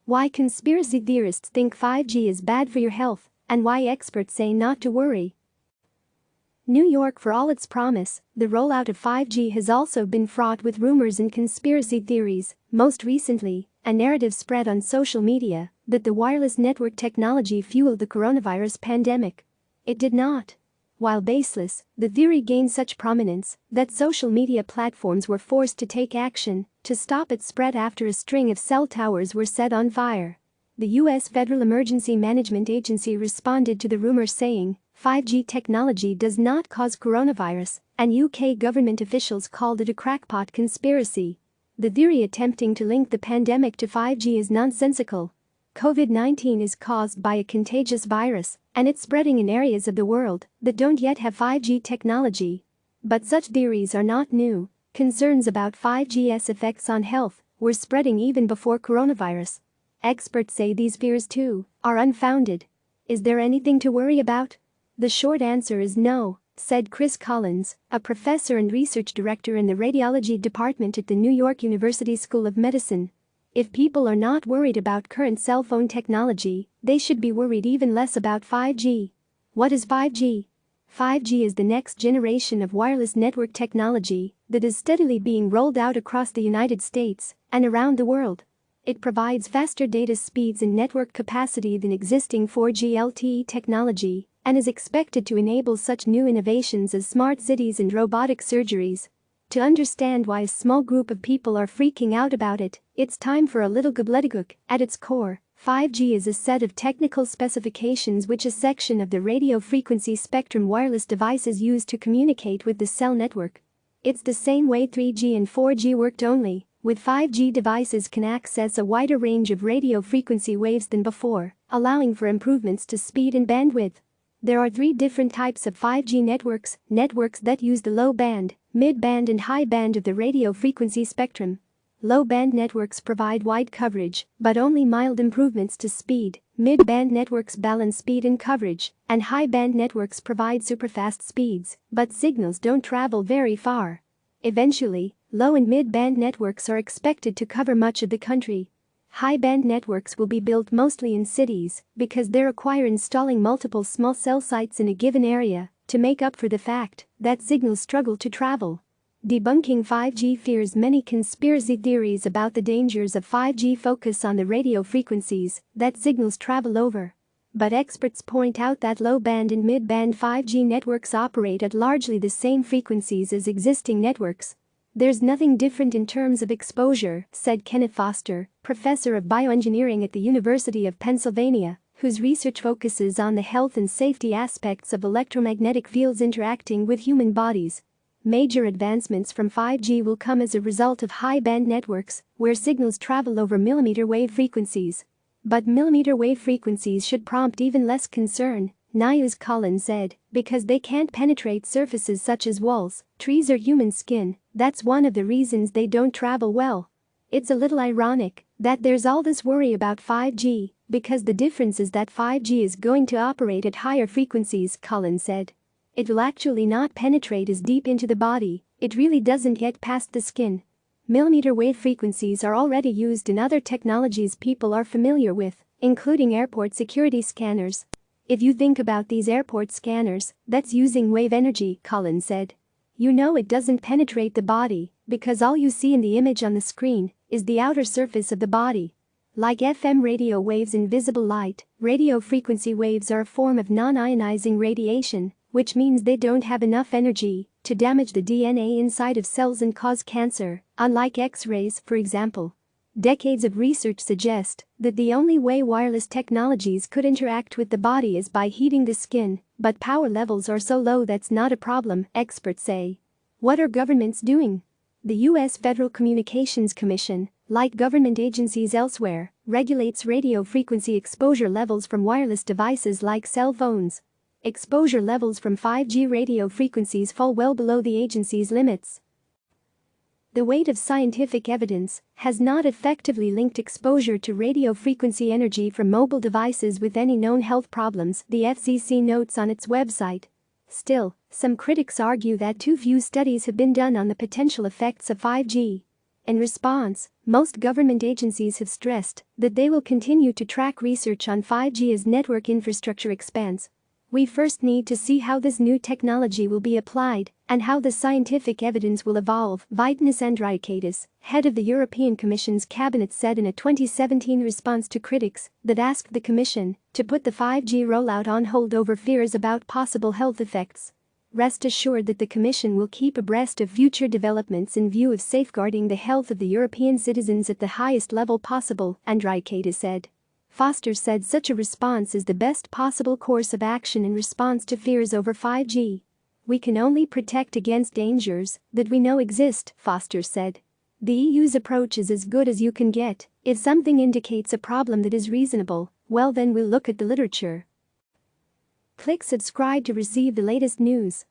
Why conspiracy theorists think 5G is bad for your health, and why experts say not to worry. New York, for all its promise, the rollout of 5G has also been fraught with rumors and conspiracy theories. Most recently, a narrative spread on social media that the wireless network technology fueled the coronavirus pandemic. It did not. While baseless, the theory gained such prominence that social media platforms were forced to take action to stop its spread after a string of cell towers were set on fire. The U.S. Federal Emergency Management Agency responded to the rumor saying 5G technology does not cause coronavirus, and UK government officials called it a crackpot conspiracy. The theory attempting to link the pandemic to 5G is nonsensical. COVID-19 is caused by a contagious virus, and it's spreading in areas of the world that don't yet have 5G technology. But such theories are not new. Concerns about 5G's effects on health were spreading even before coronavirus. Experts say these fears, too, are unfounded. Is there anything to worry about? The short answer is no, said Chris Collins, a professor and research director in the radiology department at the New York University School of Medicine. If people are not worried about current cell phone technology, they should be worried even less about 5G. What is 5G? 5G is the next generation of wireless network technology that is steadily being rolled out across the United States and around the world. It provides faster data speeds and network capacity than existing 4G LTE technology and is expected to enable such new innovations as smart cities and robotic surgeries. To understand why a small group of people are freaking out about it, it's time for a little gobbledygook. At its core, 5G is a set of technical specifications which a section of the radio frequency spectrum wireless devices use to communicate with the cell network. It's the same way 3G and 4G worked, only with 5G devices can access a wider range of radio frequency waves than before, allowing for improvements to speed and bandwidth. There are three different types of 5G networks that use the low band, mid-band and high band of the radio frequency spectrum. Low-band networks provide wide coverage, but only mild improvements to speed. Mid-band networks balance speed and coverage, and high-band networks provide superfast speeds, but signals don't travel very far. Eventually, low and mid-band networks are expected to cover much of the country. High-band networks will be built mostly in cities because they require installing multiple small cell sites in a given area to make up for the fact that signals struggle to travel. Debunking 5G fears. Many conspiracy theories about the dangers of 5G focus on the radio frequencies that signals travel over. But experts point out that low-band and mid-band 5G networks operate at largely the same frequencies as existing networks. There's nothing different in terms of exposure, said Kenneth Foster, professor of bioengineering at the University of Pennsylvania, whose research focuses on the health and safety aspects of electromagnetic fields interacting with human bodies. Major advancements from 5G will come as a result of high-band networks, where signals travel over millimeter wave frequencies. But millimeter wave frequencies should prompt even less concern, Niles Collins said, because they can't penetrate surfaces such as walls, trees or human skin. That's one of the reasons they don't travel well. It's a little ironic that there's all this worry about 5G, because the difference is that 5G is going to operate at higher frequencies, Collins said. It will actually not penetrate as deep into the body, it really doesn't get past the skin. Millimeter wave frequencies are already used in other technologies people are familiar with, including airport security scanners. If you think about these airport scanners, that's using wave energy, Collins said. You know it doesn't penetrate the body because all you see in the image on the screen is the outer surface of the body. Like FM radio waves and visible light, radio frequency waves are a form of non-ionizing radiation, which means they don't have enough energy to damage the DNA inside of cells and cause cancer, unlike X-rays, for example. Decades of research suggest that the only way wireless technologies could interact with the body is by heating the skin, but power levels are so low that's not a problem, experts say. What are governments doing? The U.S. Federal Communications Commission, like government agencies elsewhere, regulates radio frequency exposure levels from wireless devices like cell phones. Exposure levels from 5G radio frequencies fall well below the agency's limits. The weight of scientific evidence has not effectively linked exposure to radio frequency energy from mobile devices with any known health problems, the FCC notes on its website. Still, some critics argue that too few studies have been done on the potential effects of 5G. In response, most government agencies have stressed that they will continue to track research on 5G as network infrastructure expands. We first need to see how this new technology will be applied and how the scientific evidence will evolve, Vytenis Andriukaitis, head of the European Commission's cabinet, said in a 2017 response to critics that asked the Commission to put the 5G rollout on hold over fears about possible health effects. Rest assured that the Commission will keep abreast of future developments in view of safeguarding the health of the European citizens at the highest level possible, Andriukaitis said. Foster said such a response is the best possible course of action in response to fears over 5G. We can only protect against dangers that we know exist, Foster said. The EU's approach is as good as you can get. If something indicates a problem that is reasonable, well then we'll look at the literature. Click subscribe to receive the latest news.